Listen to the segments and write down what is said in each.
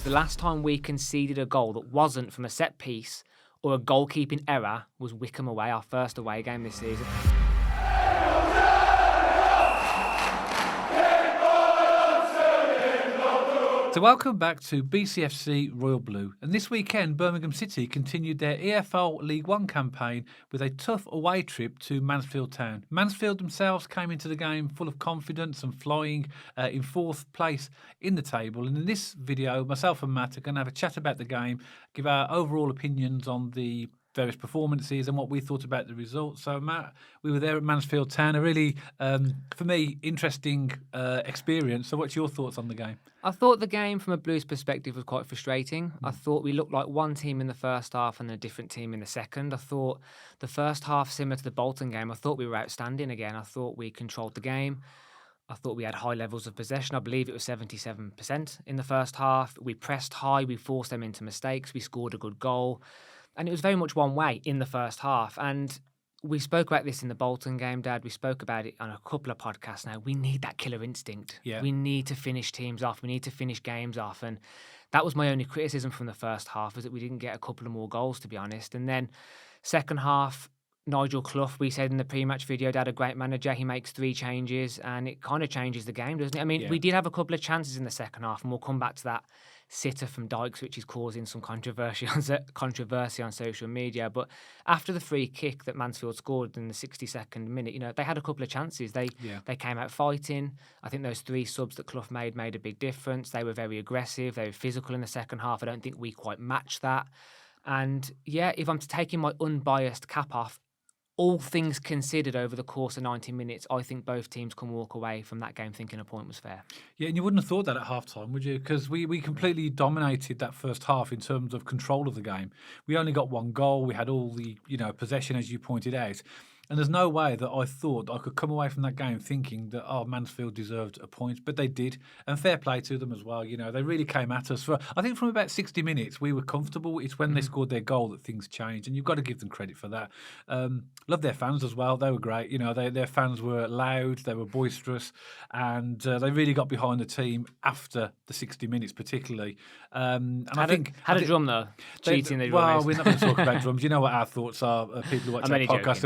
The last time we conceded a goal that wasn't from a set piece or a goalkeeping error was Wickham away, our first away game this season. So welcome back to BCFC Royal Blue, and this weekend Birmingham City continued their EFL League One campaign with a tough away trip to Mansfield Town. Mansfield themselves came into the game full of confidence and flying in fourth place in the table, and in this video myself and Matt are going to have a chat about the game, give our overall opinions on the various performances and what we thought about the results. So, Matt, we were there at Mansfield Town, a really, for me, interesting experience. So what's your thoughts on the game? I thought the game from a Blues perspective was quite frustrating. I thought we looked like one team in the first half and a different team in the second. I thought the first half, similar to the Bolton game, I thought we were outstanding again. I thought we controlled the game. I thought we had high levels of possession. I believe it was 77% in the first half. We pressed high. We forced them into mistakes. We scored a good goal. And it was very much one way in the first half. And we spoke about this in the Bolton game, Dad. We spoke about it on a couple of podcasts now. We need that killer instinct. Yeah. We need to finish teams off. We need to finish games off. And that was my only criticism from the first half, was that we didn't get a couple of more goals, to be honest. And then second half, Nigel Clough, we said in the pre-match video, Dad, a great manager. He makes 3 changes and it kind of changes the game, doesn't it? I mean, we did have a couple of chances in the second half, and we'll come back to that sitter from Dykes, which is causing some controversy on social media. But after the free kick that Mansfield scored in the 62nd minute, they had a couple of chances. They came out fighting. I think those 3 subs that Clough made a big difference. They were very aggressive. They were physical in the second half. I don't think we quite matched that. And yeah, if I'm taking my unbiased cap off, all things considered over the course of 90 minutes, I think both teams can walk away from that game thinking a point was fair. Yeah, and you wouldn't have thought that at half-time, would you? Because we completely dominated that first half in terms of control of the game. We only got 1 goal. We had all the, possession, as you pointed out. And there's no way that I thought I could come away from that game thinking that, Mansfield deserved a point, but they did. And fair play to them as well. They really came at us. I think from about 60 minutes, we were comfortable. It's when they scored their goal that things changed, and you've got to give them credit for that. Love their fans as well. They were great. Their fans were loud, they were boisterous, and they really got behind the team after the 60 minutes, particularly. And I think a drum though, cheating the drum. Well, we're not going to talk about drums. You know what our thoughts are. People who watch our podcast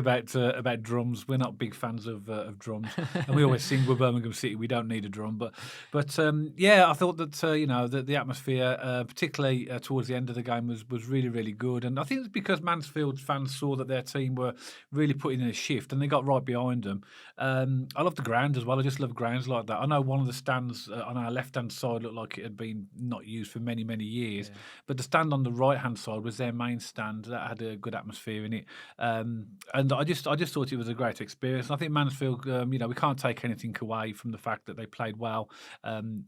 about drums. We're not big fans of drums, and we always sing, we're Birmingham City, we don't need a drum. But I thought that the atmosphere, particularly towards the end of the game, was really, really good. And I think it's because Mansfield fans saw that their team were really putting in a shift, and they got right behind them. I love the ground as well. I just love grounds like that. I know one of the stands on our left-hand side looked like it had been not used for many, many years, but the stand on the right-hand side was their main stand. That had a good atmosphere in it, and I just thought it was a great experience. And I think Mansfield, we can't take anything away from the fact that they played well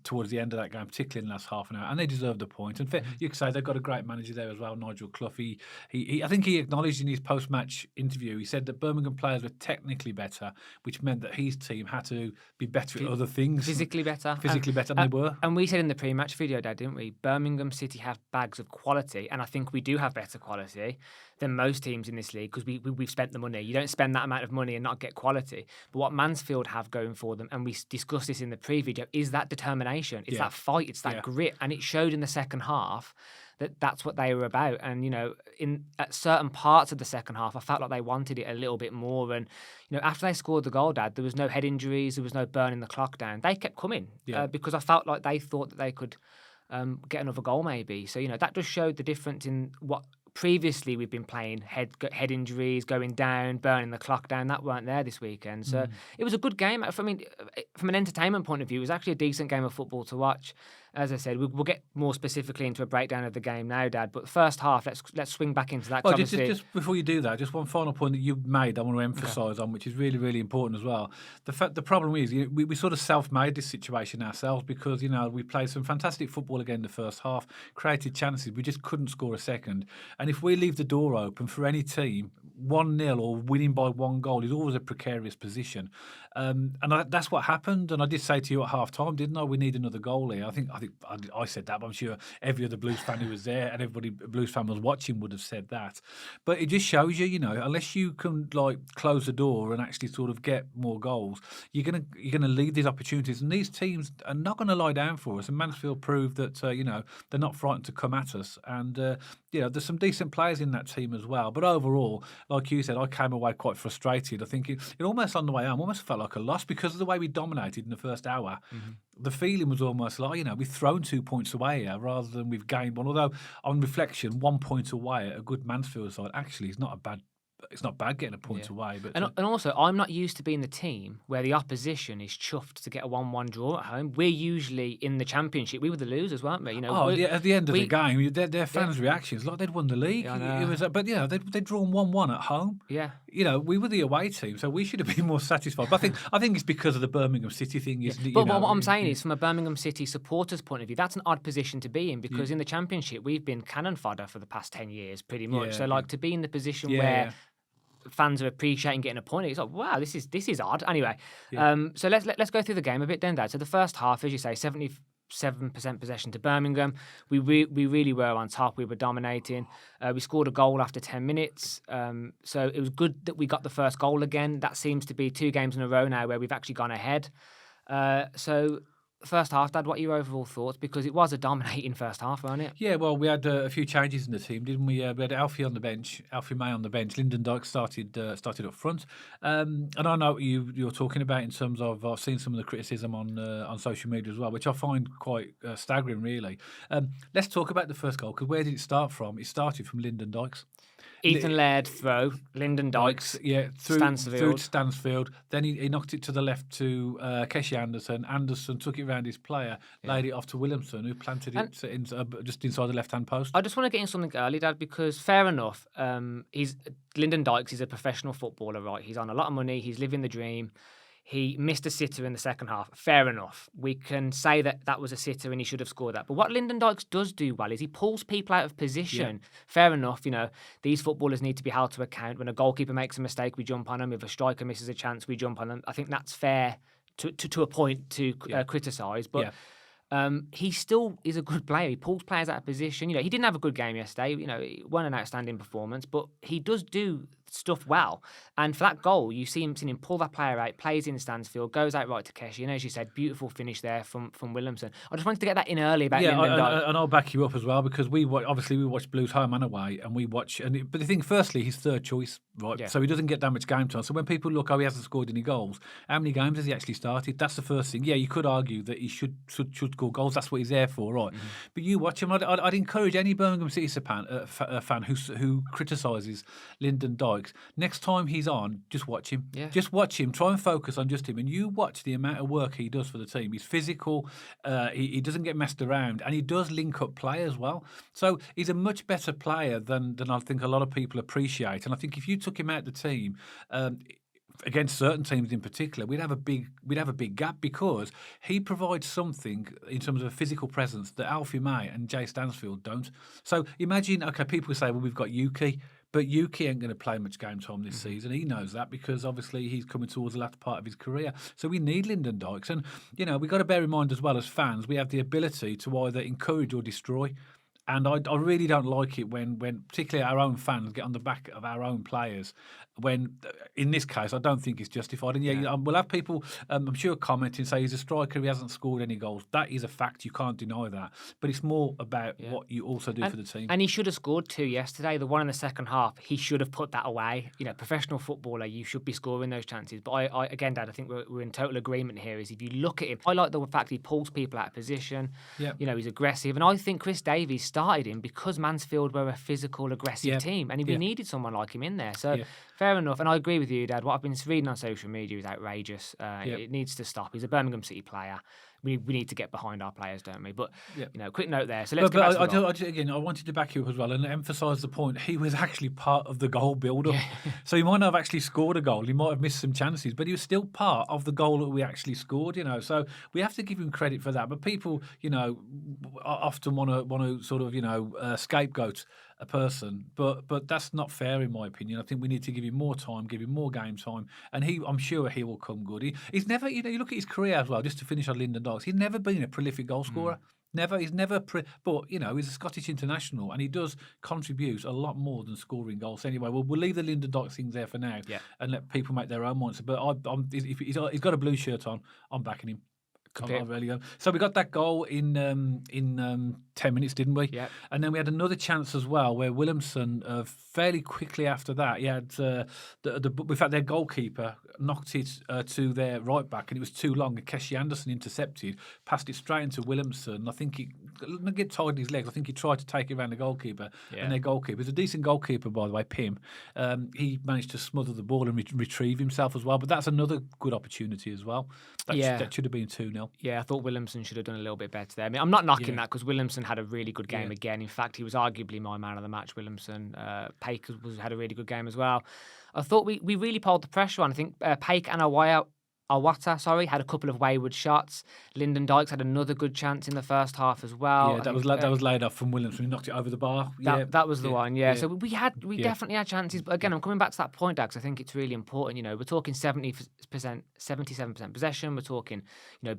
towards the end of that game, particularly in the last half an hour, and they deserved a point. And you could say they've got a great manager there as well, Nigel Clough. I think he acknowledged in his post-match interview, he said that Birmingham players were technically better, which meant that his team had to be better at other things. Physically better. Than they were. And we said in the pre-match video, Dad, didn't we? Birmingham City have bags of quality, and I think we do have better quality than most teams in this league because we've spent the money. You don't spend that amount of money and not get quality. But what Mansfield have going for them, and we discussed this in the pre-video, is that determination. It's that fight. It's that grit. And it showed in the second half that that's what they were about. And, at certain parts of the second half, I felt like they wanted it a little bit more. And, after they scored the goal, Dad, there was no head injuries. There was no burning the clock down. They kept coming because I felt like they thought that they could get another goal maybe. So, that just showed the difference in what previously we've been playing head injuries, going down, burning the clock down. That weren't there this weekend. So it was a good game. I mean, from an entertainment point of view, it was actually a decent game of football to watch. As I said, we'll get more specifically into a breakdown of the game now, Dad. But first half, let's swing back into that. Well, just before you do that, just one final point that you made, I want to emphasise on, which is really, really important as well. The problem is we sort of self-made this situation ourselves because we played some fantastic football again in the first half, created chances, we just couldn't score a second. And if we leave the door open for any team, 1-0 or winning by 1 goal is always a precarious position. That's what happened. And I did say to you at half time, didn't I? We need another goal here. I said that, but I'm sure every other Blues fan who was there and everybody Blues fan was watching would have said that. But it just shows you, unless you can close the door and actually sort of get more goals, you're gonna leave these opportunities. And these teams are not going to lie down for us. And Mansfield proved that they're not frightened to come at us. And there's some decent players in that team as well. But overall, like you said, I came away quite frustrated. I think it almost on the way home almost felt like a loss because of the way we dominated in the first hour. Mm-hmm. The feeling was almost like, we've thrown 2 points away here rather than we've gained one. Although, on reflection, 1 point away at a good Mansfield side actually is not a bad. It's not bad getting a point away. But and also, I'm not used to being the team where the opposition is chuffed to get a 1-1 draw at home. We're usually in the Championship. We were the losers, weren't we? At the end of the game, their fans' reactions like they'd won the league. Yeah, it was, but they'd drawn 1-1 at home. Yeah, we were the away team, so we should have been more satisfied. But I think it's because of the Birmingham City thing, isn't it? But what I'm saying is, from a Birmingham City supporters' point of view, that's an odd position to be in because in the Championship we've been cannon fodder for the past 10 years, pretty much. To be in the position where fans are appreciating getting a point. It's like, wow, this is odd. Anyway, so let's go through the game a bit then, Dad. So the first half, as you say, 77% possession to Birmingham. We really were on top. We were dominating. We scored a goal after 10 minutes. So it was good that we got the first goal again. That seems to be 2 games in a row now where we've actually gone ahead. So first half, Dad, what are your overall thoughts? Because it was a dominating first half, wasn't it? Yeah, well, we had a few changes in the team, didn't we? We had Alfie on the bench, Alfie May on the bench. Lyndon Dykes started up front. And I know what you're talking about in terms of, I've seen some of the criticism on social media as well, which I find quite staggering, really. Let's talk about the first goal, because where did it start from? It started from Lyndon Dykes. Ethan Laird throw, Lyndon Dykes, through Stansfield. Then he knocked it to the left to Keshi Anderson. Anderson took it round his player, laid it off to Williamson, who planted it just inside the left-hand post. I just want to get in something early, Dad, because fair enough, Lyndon Dykes is a professional footballer, right? He's on a lot of money. He's living the dream. He missed a sitter in the second half. Fair enough. We can say that was a sitter and he should have scored that. But what Lyndon Dykes does do well is he pulls people out of position. Yeah. Fair enough. These footballers need to be held to account. When a goalkeeper makes a mistake, we jump on him. If a striker misses a chance, we jump on them. I think that's fair to a point to criticise. But he still is a good player. He pulls players out of position. He didn't have a good game yesterday. It wasn't an outstanding performance, but he does do stuff well. And for that goal, you've seen him pull that player out, plays in Stansfield, goes out right to Keshi. And as you said, beautiful finish there from Williamson. I just wanted to get that in early about Lyndon Dykes. And I'll back you up as well, because we watch Blues home and away, and we watch. But the thing, firstly, he's third choice, right? Yeah. So he doesn't get that much game time. So when people look, he hasn't scored any goals. How many games has he actually started? That's the first thing. Yeah, you could argue that he should score goals. That's what he's there for, right? Mm-hmm. But you watch him. I'd encourage any Birmingham City fan who criticises Lyndon Dykes, next time he's on, just watch him. Yeah. Just watch him. Try and focus on just him. And you watch the amount of work he does for the team. He's physical. He doesn't get messed around. And he does link up play as well. So he's a much better player than I think a lot of people appreciate. And I think if you took him out of the team, against certain teams in particular, we'd have a big gap, because he provides something in terms of a physical presence that Alfie May and Jay Stansfield don't. So imagine, people say, well, we've got Yuki. But Yuki ain't going to play much game time this season. He knows that, because obviously he's coming towards the latter part of his career. So we need Lyndon Dykes. And, we've got to bear in mind as well, as fans, we have the ability to either encourage or destroy. And I really don't like it when particularly our own fans get on the back of our own players, when, in this case, I don't think it's justified. And we'll have people, I'm sure, commenting, say he's a striker, he hasn't scored any goals. That is a fact. You can't deny that. But it's more about what you also do for the team. And he should have scored 2 yesterday. The one in the second half, he should have put that away. Professional footballer, you should be scoring those chances. But I again, Dad, I think we're in total agreement here. Is if you look at him, I like the fact he pulls people out of position. Yep. He's aggressive. And I think Chris Davies started him because Mansfield were a physical, aggressive team, and we needed someone like him in there. So fair enough. And I agree with you, Dad. What I've been reading on social media is outrageous. It needs to stop. He's a Birmingham City player. We need to get behind our players, don't we? But quick note there. So let's get back to I wanted to back you up as well and emphasise the point. He was actually part of the goal build-up. So he might not have actually scored a goal. He might have missed some chances, but he was still part of the goal that we actually scored. So we have to give him credit for that. But people, often want to sort of scapegoat a person, but that's not fair in my opinion. I think we need to give him more time, give him more game time, and I'm sure he will come good. He's never, you look at his career as well. Just to finish on Lyndon Dykes, he's never been a prolific goal scorer. Never, he's never. But he's a Scottish international, and he does contribute a lot more than scoring goals. Anyway, we'll leave the Lyndon Dykes things there for now, and let people make their own minds. But if he's got a blue shirt on, I'm backing him. I'm really going. So we got that goal in 10 minutes, didn't we? Yeah. And then we had another chance as well where Williamson, fairly quickly after that, he had in fact their goalkeeper knocked it to their right back, and it was too long. And Keshi Anderson intercepted, passed it straight into Williamson. I think he get tied in his legs. I think he tried to take it around the goalkeeper, and their goalkeeper is a decent goalkeeper, by the way, Pim. He managed to smother the ball and retrieve himself as well. But that's another good opportunity as well. That should have been 2-0. Yeah, I thought Williamson should have done a little bit better there. I mean, I'm not knocking that because Williamson had a really good game again. In fact, he was arguably my man of the match, Williamson. Paik had a really good game as well. I thought we really pulled the pressure on. I think Paik and Awata, had a couple of wayward shots. Lyndon Dykes had another good chance in the first half as well. Yeah, that was laid off from Williamson. He knocked it over the bar. That was the one. Yeah. So we definitely had chances. But again, I'm coming back to that point, Dax. I think it's really important. We're talking 77% possession. We're talking,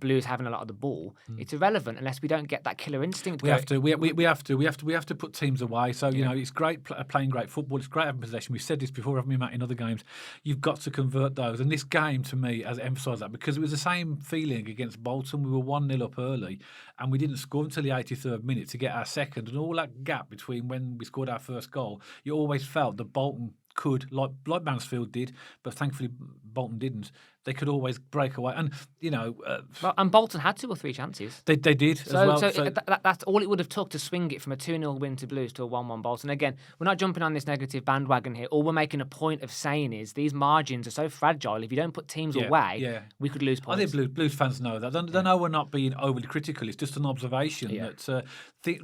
Blues having a lot of the ball. It's irrelevant unless we don't get that killer instinct. We have to put teams away. So it's great playing great football. It's great having possession. We've said this before, haven't we, Matt? In other games, you've got to convert those. And this game, to me, has emphasised that because it was the same feeling against Bolton. We were 1-0 up early, and we didn't score until the 83rd minute to get our second. And all that gap between when we scored our first goal, you always felt that Bolton could, like Mansfield did, but thankfully Bolton didn't. They could always break away, and and Bolton had 2 or 3 chances. They did as well. So that's all it would have took to swing it from a 2-0 win to Blues to a 1-1 Bolton. Again, we're not jumping on this negative bandwagon here. All we're making a point of saying is these margins are so fragile. If you don't put teams away, we could lose points. I think Blues fans know that. They know we're not being overly critical. It's just an observation that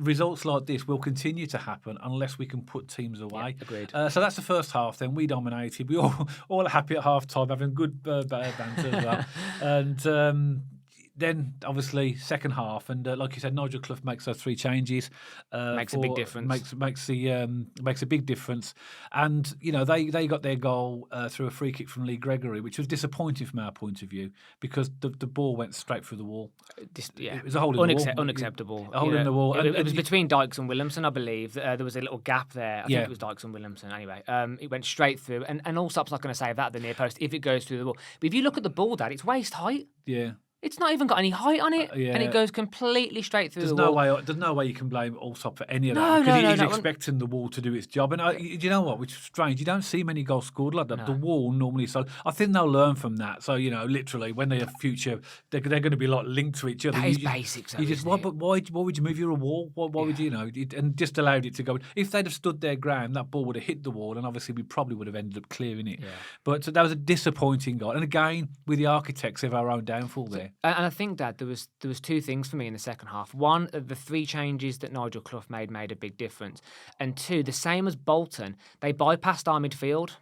results like this will continue to happen unless we can put teams away. Yeah, agreed. So that's the first half. Then we dominated. We all happy at half time, having good banter as well. And then obviously second half, and like you said, Nigel Clough makes those 3 changes. Makes a big difference. Makes a big difference. And they got their goal through a free kick from Lee Gregory, which was disappointing from our point of view because the ball went straight through the wall. It was a hole in the wall. Unacceptable. A hole in the wall. It was between Dykes and Williamson, I believe. There was a little gap there. I think it was Dykes and Williamson. Anyway, it went straight through, and Allsop's not going to save that at the near post if it goes through the wall. But if you look at the ball, Dad, it's waist height. Yeah. It's not even got any height on it, and it goes completely straight through the wall. There's no way you can blame Allsop for any of that because he's expecting the wall to do its job. And do you know what? Which is strange. You don't see many goals scored like that. No. The wall normally. So I think they'll learn from that. So literally, when they have future, they're going to be linked to each other. That is basics. But why would you move? You're a wall. Why would you and just allowed it to go? If they'd have stood their ground, that ball would have hit the wall, and obviously we probably would have ended up clearing it. Yeah. But that was a disappointing goal. And again, we're the architects of our own downfall there. And I think that there was 2 things for me in the second half. One, the 3 changes that Nigel Clough made a big difference. And 2, the same as Bolton, they bypassed our midfield.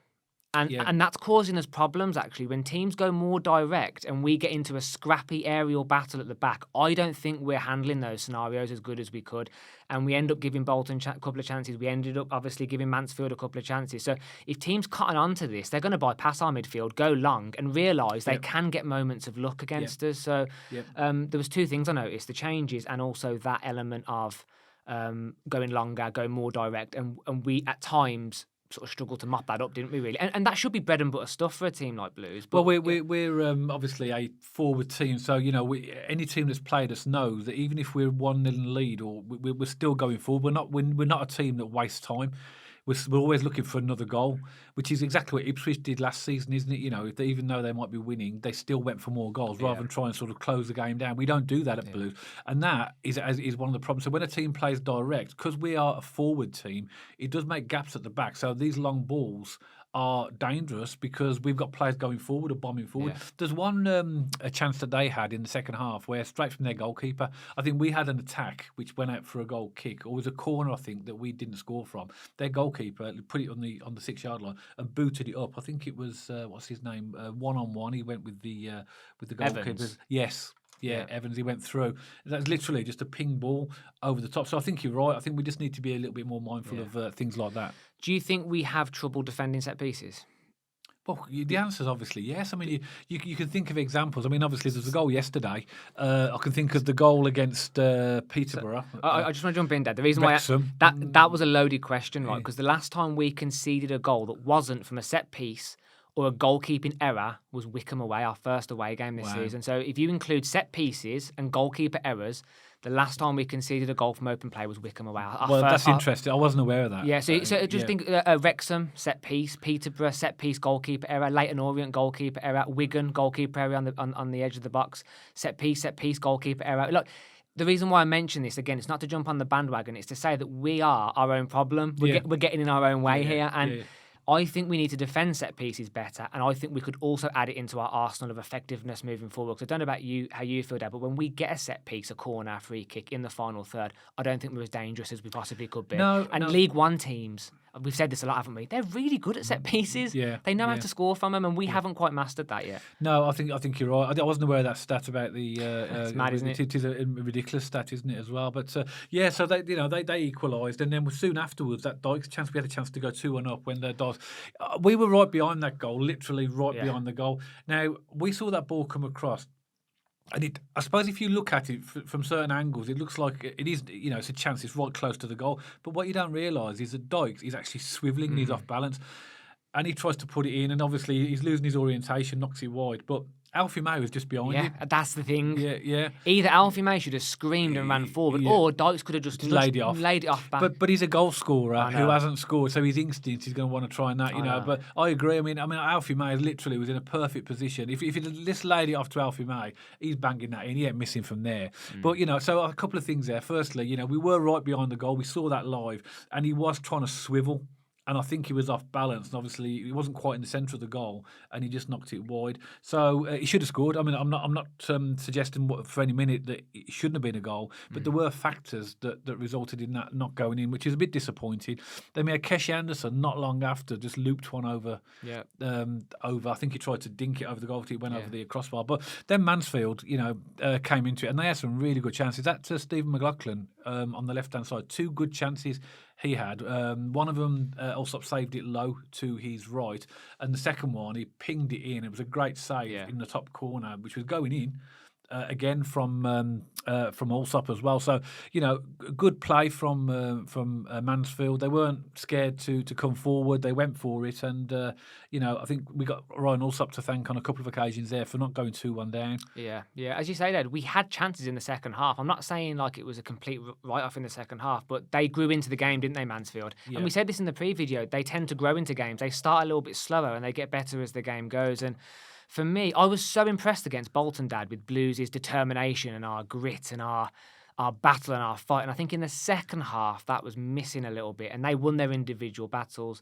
And that's causing us problems, actually. When teams go more direct and we get into a scrappy aerial battle at the back, I don't think we're handling those scenarios as good as we could. And we end up giving Bolton a couple of chances. We ended up, obviously, giving Mansfield a couple of chances. So if teams cotton onto this, they're going to bypass our midfield, go long, and realise they can get moments of luck against us. So there was 2 things I noticed, the changes and also that element of going longer, going more direct. And we, at times, sort of struggled to mop that up, didn't we, really? And that should be bread and butter stuff for a team like Blues. But we're obviously a forward team, so any team that's played us knows that even if we're 1-0 in lead, or we're still going forward. We're not a team that wastes time. We're always looking for another goal, which is exactly what Ipswich did last season, isn't it? Even though they might be winning, they still went for more goals rather than try and sort of close the game down. We don't do that at Blues, and that is one of the problems. So when a team plays direct, because we are a forward team, it does make gaps at the back. So these long balls are dangerous because we've got players going forward or bombing forward. Yeah. There's one a chance that they had in the second half where straight from their goalkeeper, I think we had an attack which went out for a goal kick, or was a corner, I think, that we didn't score from. Their goalkeeper put it on the 6-yard line and booted it up. I think it was what's his name, 1-on-1. He went with the goalkeepers. Evans. Yes. Evans, he went through. That's literally just a ping ball over the top. So I think you're right. I think we just need to be a little bit more mindful of things like that. Do you think we have trouble defending set pieces? Well, the answer is obviously yes. I mean, you can think of examples. I mean, obviously, there's a goal yesterday. I can think of the goal against Peterborough. I just want to jump in, Dad. The reason Wrexham. why that was a loaded question, right? Because the last time we conceded a goal that wasn't from a set piece or a goalkeeping error was Wickham away, our first away game this season. So if you include set pieces and goalkeeper errors, the last time we conceded a goal from open play was Wickham away. That's interesting. I wasn't aware of that. Yeah, so just think Wrexham, set piece, Peterborough, set piece, goalkeeper error, Leyton Orient, goalkeeper error, Wigan, goalkeeper error on the edge of the box, set piece, goalkeeper error. Look, the reason why I mention this, again, it's not to jump on the bandwagon, it's to say that we are our own problem. We're getting in our own way here. And I think we need to defend set pieces better, and I think we could also add it into our arsenal of effectiveness moving forward. Because I don't know about you, how you feel, Dad, but when we get a set piece, a corner, a free kick in the final third, I don't think we're as dangerous as we possibly could be. League One teams, we've said this a lot, haven't we? They're really good at set pieces. They know how to score from them, and we haven't quite mastered that yet. No, I think you're right. I wasn't aware of that stat about the. It's mad, isn't it? It is a ridiculous stat, isn't it, as well? But so they equalised, and then soon afterwards, that Dykes chance, we had a chance to go 2-1 up when the Dykes. We were right behind that goal, literally right behind the goal. Now we saw that ball come across. And I suppose if you look at it from certain angles, it looks like it is, it's a chance. It's right close to the goal. But what you don't realise is that Dykes is actually swivelling and he's off balance. And he tries to put it in, and obviously he's losing his orientation, knocks it wide. But Alfie May was just behind it. That's the thing. Yeah. Either Alfie May should have screamed and ran forward, or Dykes could have just laid it off. Back. But he's a goal scorer who hasn't scored, so his instinct is going to want to try that, But I agree. I mean, Alfie May literally was in a perfect position. If he just laid it off to Alfie May, he's banging that in. He ain't missing from there. But so a couple of things there. Firstly, we were right behind the goal. We saw that live, and he was trying to swivel. And I think he was off balance, and obviously he wasn't quite in the centre of the goal, and he just knocked it wide. So he should have scored. I mean, I'm not suggesting for any minute that it shouldn't have been a goal, but there were factors that resulted in that not going in, which is a bit disappointing. Then we had Keshi Anderson not long after just looped one over. I think he tried to dink it over the goal, it went over the crossbar. But then Mansfield, came into it, and they had some really good chances. That Stephen McLaughlin on the left-hand side, 2 good chances he had. One of them Allsop saved it low to his right, and the second one he pinged it in. It was a great save in the top corner, which was going in. Again from Allsop as well. So good play from Mansfield. They weren't scared to come forward. They went for it, and I think we got Ryan Allsop to thank on a couple of occasions there for not going 2-1 down. Yeah. As you say, Dad, we had chances in the second half. I'm not saying like it was a complete write-off in the second half, but they grew into the game, didn't they, Mansfield? And we said this in the pre-video. They tend to grow into games. They start a little bit slower and they get better as the game goes. And for me, I was so impressed against Bolton, Dad, with Blues' determination and our grit and our battle and our fight. And I think in the second half, that was missing a little bit. And they won their individual battles.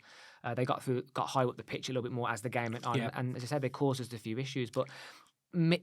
They got high up the pitch a little bit more as the game went on. And as I said, they caused us a few issues. But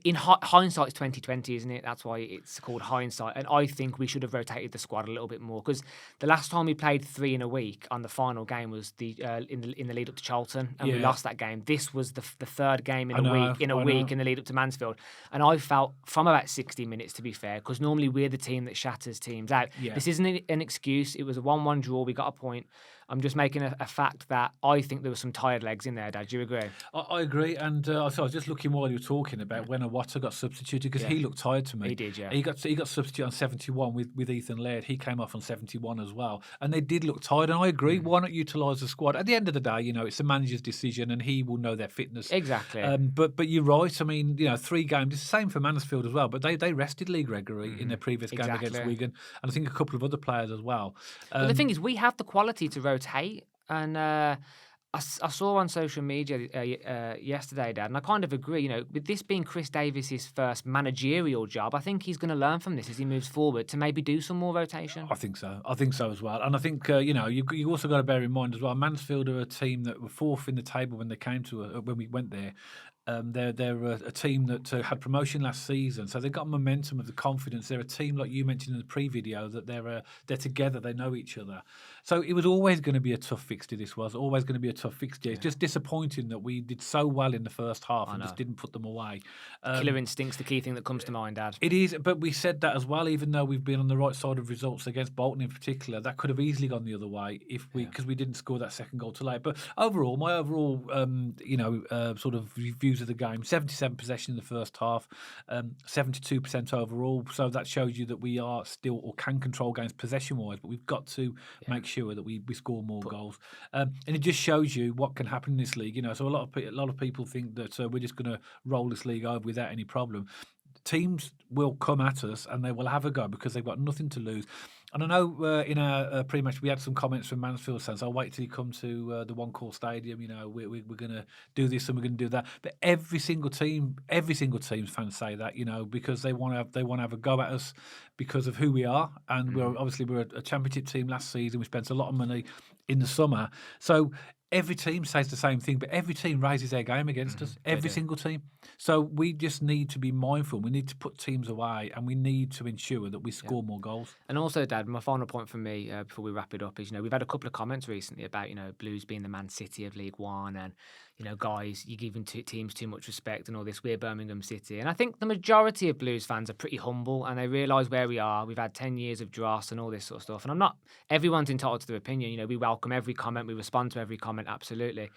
in hindsight, it's 2020, isn't it? That's why it's called hindsight. And I think we should have rotated the squad a little bit more, because the last time we played 3 in a week on the final game was in the lead up to Charlton, and we lost that game. This was the third game in a week in the lead up to Mansfield, and I felt from about 60 minutes, to be fair, because normally we're the team that shatters teams out. This isn't an excuse. It was a 1-1 draw. We got a point. I'm just making a fact that I think there were some tired legs in there, Dad. Do you agree? I agree, and so I was just looking while you were talking about when Awata got substituted, because he looked tired to me. He did, yeah. He got substituted on 71 with Ethan Laird. He came off on 71 as well, and they did look tired. And I agree. Why not utilise the squad? At the end of the day, it's the manager's decision, and he will know their fitness. Exactly. But you're right. I mean, 3 games. It's the same for Mansfield as well. But they rested Lee Gregory in their previous game against Wigan, and I think a couple of other players as well. But the thing is, we have the quality to rotate. And I saw on social media yesterday, Dad, and I kind of agree, with this being Chris Davis's first managerial job, I think he's going to learn from this as he moves forward to maybe do some more rotation. I think so as well. And I think, you also got to bear in mind as well, Mansfield are a team that were 4th in the table when they came to when we went there. They're a team that had promotion last season, so they've got momentum of the confidence. They're a team, like you mentioned in the pre-video, that they're together, they know each other. So it was always going to be a tough fixture. This was always going to be a tough fixture. It's just disappointing that we did so well in the first half and just didn't put them away. Killer instinct's the key thing that comes to mind, Dad. It is, but we said that as well. Even though we've been on the right side of results against Bolton in particular, that could have easily gone the other way because we didn't score that second goal too late. But overall, my overall sort of views of the game: 77 possession in the first half, 72% overall. So that shows you that we are still or can control games possession wise, but we've got to make sure that we score more goals. And it just shows you what can happen in this league. So a lot of people think that we're just going to roll this league over without any problem. Teams will come at us and they will have a go because they've got nothing to lose. And I know in our pre-match we had some comments from Mansfield fans. I'll wait till you come to the One Call Stadium. We're going to do this and we're going to do that. But every single team's fans say that. Because they want to have a go at us because of who we are. And we're a championship team last season. We spent a lot of money in the summer, so. Every team says the same thing, but every team raises their game against us. Every single team. So we just need to be mindful. We need to put teams away, and we need to ensure that we score more goals. And also, Dad, my final point for me before we wrap it up is, we've had a couple of comments recently about, Blues being the Man City of League One, and guys, you're giving teams too much respect and all this. We're Birmingham City, and I think the majority of Blues fans are pretty humble and they realise where we are. We've had 10 years of dross and all this sort of stuff. And everyone's entitled to their opinion. We welcome every comment, we respond to every comment. Absolutely.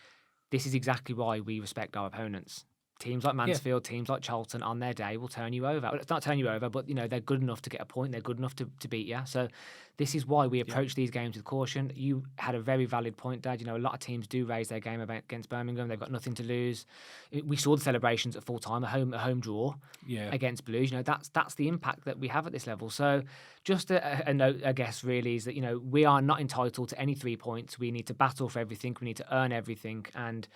This is exactly why we respect our opponents. Teams like Mansfield, teams like Charlton on their day will turn you over. Well, it's not turn you over, but they're good enough to get a point. They're good enough to beat you. So this is why we approach these games with caution. You had a very valid point, Dad. A lot of teams do raise their game against Birmingham. They've got nothing to lose. We saw the celebrations at full time, a home draw against Blues. That's the impact that we have at this level. So just a note, I guess, really, is that we are not entitled to any 3 points. We need to battle for everything. We need to earn everything. And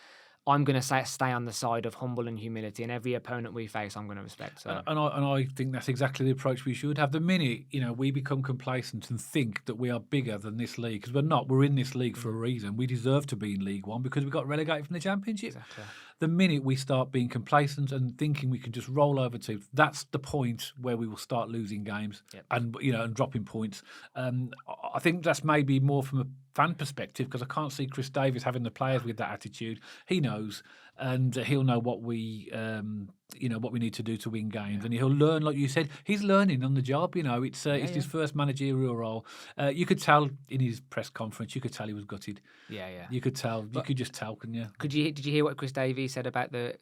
I'm going to stay on the side of humble and humility, and every opponent we face, I'm going to respect. So. And I think that's exactly the approach we should have. The minute we become complacent and think that we are bigger than this league, because we're not. We're in this league for a reason. We deserve to be in League One because we got relegated from the Championship. Exactly. The minute we start being complacent and thinking we can just roll over teams, that's the point where we will start losing games and dropping points. I think that's maybe more from a fan perspective because I can't see Chris Davies having the players with that attitude. He knows, and he'll know what we need to do to win games, and he'll learn. Like you said, he's learning on the job. It's his first managerial role. You could tell in his press conference. You could tell he was gutted. Yeah. You could tell. You could just tell, couldn't you? Did you hear what Chris Davies said about the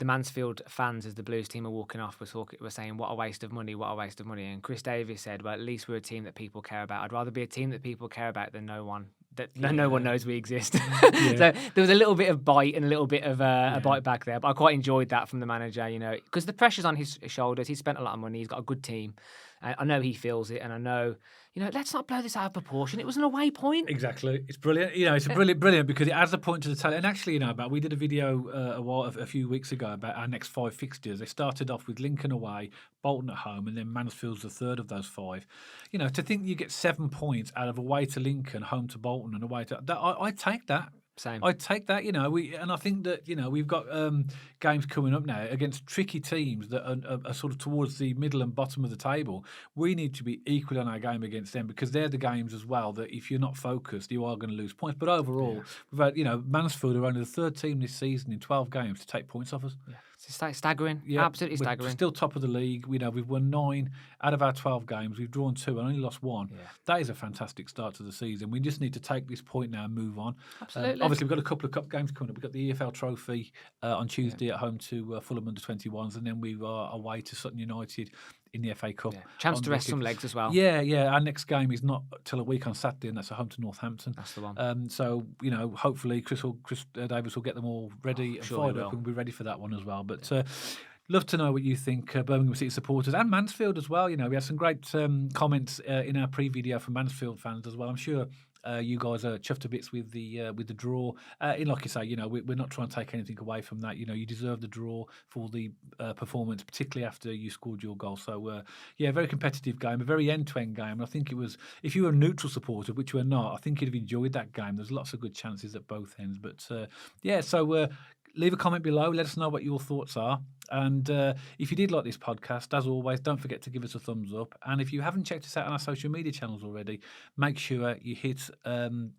Mansfield fans as the Blues team are walking off? Were saying what a waste of money, and Chris Davies said, well, at least we're a team that people care about. I'd rather be a team that people care about than no one. No one knows we exist. So there was a little bit of bite and a little bit of a bite back there, but I quite enjoyed that from the manager, because the pressure's on his shoulders. He's spent a lot of money. He's got a good team. I know he feels it, and I know, let's not blow this out of proportion. It was an away point. Exactly. It's brilliant. It's brilliant because it adds a point to the tally. And actually, we did a video a few weeks ago about our next 5 fixtures. They started off with Lincoln away, Bolton at home, and then Mansfield's the third of those 5. To think you get 7 points out of away to Lincoln, home to Bolton, and away to that, I'd take that. Same. I'd take that, and I think that, we've got games coming up now against tricky teams that are sort of towards the middle and bottom of the table. We need to be equal on our game against them because they're the games as well that if you're not focused, you are going to lose points. But overall, we've had, Mansfield are only the third team this season in 12 games to take points off us. Yeah. It's staggering. Yeah, absolutely staggering. We're still top of the league. We've won 9 out of our 12 games. We've drawn 2 and only lost 1. Yeah. That is a fantastic start to the season. We just need to take this point now and move on. Absolutely. Obviously, we've got a couple of cup games coming up. We've got the EFL Trophy on Tuesday at home to Fulham under-21s, and then we are away to Sutton United in the FA Cup. Yeah. Chance to rest some legs as well. Yeah. Our next game is not till a week on Saturday, and that's at home to Northampton. That's the one. So, hopefully Chris Davis will get them all ready and fired up and be ready for that one as well. But love to know what you think, Birmingham City supporters and Mansfield as well. We had some great comments in our pre-video from Mansfield fans as well. I'm sure you guys are chuffed to bits with the draw. Like you say, we're not trying to take anything away from that. You deserve the draw for the performance, particularly after you scored your goal. So, very competitive game, a very end-to-end game. And I think it was, if you were a neutral supporter, which we're not, I think you'd have enjoyed that game. There's lots of good chances at both ends. But, leave a comment below. Let us know what your thoughts are. And if you did like this podcast, as always, don't forget to give us a thumbs up. And if you haven't checked us out on our social media channels already, make sure you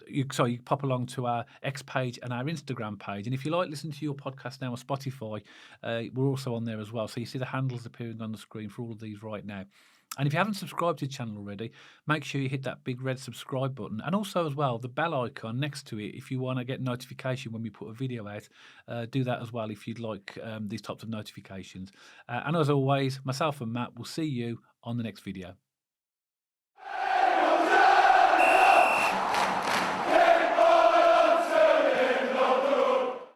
you pop along to our X page and our Instagram page. And if you like listening to your podcast now on Spotify, we're also on there as well. So you see the handles appearing on the screen for all of these right now. And if you haven't subscribed to the channel already, make sure you hit that big red subscribe button. And also as well, the bell icon next to it, if you want to get notification when we put a video out, do that as well if you'd like these types of notifications. And as always, myself and Matt will see you on the next video.